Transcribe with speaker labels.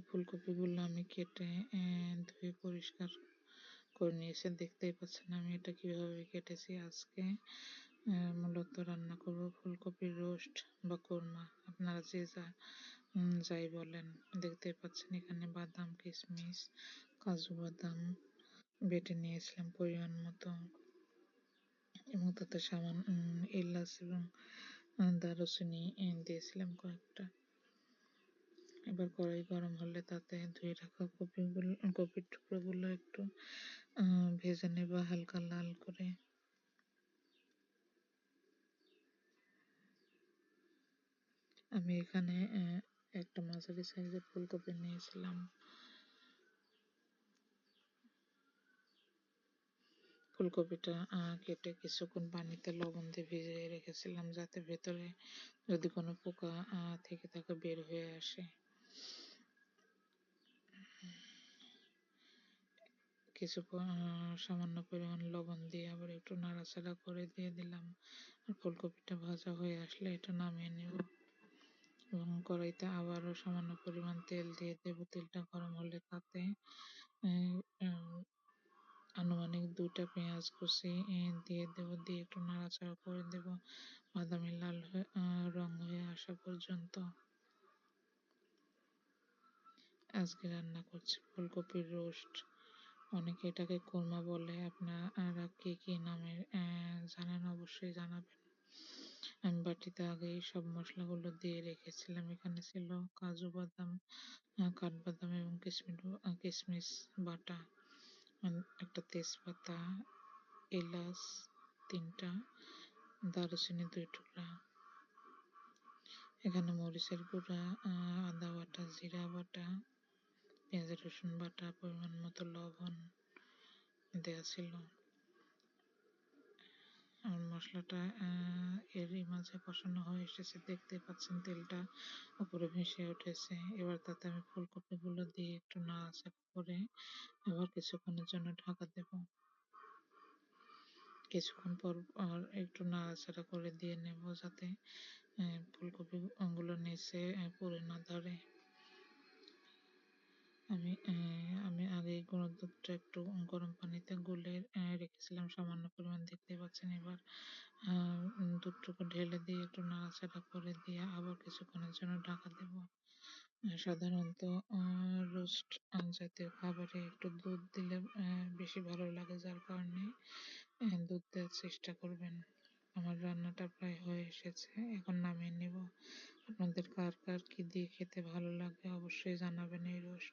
Speaker 1: ফুলকপিগুলো আমি কেটে ধুয়ে পরিষ্কার করে নিয়েছি। দেখতেই পাচ্ছেন আমি এটা কিভাবে কেটেছি। আজকে মূলত রান্না করব ফুলকপির রোস্ট বা কোরমা, আপনারা যে যাই বলেন। দেখতেই পাচ্ছেন এখানে বাদাম, কিশমিশ, কাজু বাদাম বেটে নিয়েছিলাম পরিমাণ মতো, এবং তাতে সামান্য এলাচ এবং দারুচিনি দিয়েছিলাম কয়েকটা। এবার কড়াই গরম হলে তাতে ধুয়ে রাখা কপির টুকরোগুলো একটু ভেজে নেব হালকা লাল করে। আমি এখানে একটা মাঝারি সাইজের ফুলকপি নিয়েছিলাম। ফুলকপিটা কেটে কিছুক্ষণ পানিতে লবণ দিয়ে ভিজিয়ে রেখেছিলাম, যাতে ভেতরে যদি কোনো পোকা থেকে থাকে বের হয়ে আসে। সামান্য পরিমাণ লবণ দিয়ে আবার একটু নাড়াচাড়া করে দিয়ে দিলাম। আর ফুলকপিটা ভাজা হয়ে আসলে এটা নামিয়ে নেব, এবং কড়াইতে আবারও সামান্য পরিমাণ তেল দিয়ে দেব। তেলটা গরম হলে তাতে আনুমানিক 2টা পেঁয়াজ কুচি দিয়ে দেব, দিয়ে একটু নাড়াচাড়া করে দেব বাদামি লাল রং হয়ে আসা পর্যন্ত। আজকে রান্না করছি ফুলকপির রোস্ট। অনেকে এটাকে কোরমা বলে, আপনারা কে কি নামে জানেন অবশ্যই জানাবেন। আমি বাটিতে আগেই সব মশলাগুলো দিয়ে রেখেছিলাম। এখানে ছিল কাজু বাদাম, কাঠবাদাম এবং কিশমিশ বাটা, একটা তেজপাতা, এলাচ 3টা, দারুচিনি 2 টুকরা, এখানে মরিচের গুঁড়া, আদা বাটা, জিরা বাটা, পেঁয়াজ রসুন বাটা, পরিমাণ মতো লবণ দেওয়া ছিল। আর মশলাটা এরই মাঝে কষানো হয়ে এসেছে, দেখতে পাচ্ছেন তেলটা উপরে ভেসে উঠেছে। এবার তাতে আমি ফুলকপিগুলো দিয়ে একটু নাড়াচাড়া করে আবার কিছুক্ষণের জন্য ঢাকা দেব। কিছুক্ষণ পর আর একটু নাড়াচাড়া করে দিয়ে নেব, যাতে ফুলকপি গুলো নিচে পুড়ে না ধরে। আমি আগে গরম দুধটা একটু গরম পানিতে গুলে রেখেছিলাম সামান্য পরিমাণ, দেখতে পাচ্ছেন। এবার দুধটুকু ঢেলে দিয়ে একটু নাড়াচাড়া করে দিয়ে আবার কিছুক্ষণের জন্য ঢাকা দেব। সাধারণত রোস্ট জাতীয় খাবারে একটু দুধ দিলে বেশি ভালো লাগে, যার কারণে দুধ দেওয়ার চেষ্টা করবেন। আমার রান্নাটা প্রায় হয়ে এসেছে, এখন নামিয়ে নেব। আপনাদের কার কার কি দিয়ে খেতে ভালো লাগে অবশ্যই জানাবেন এই রোস্ট।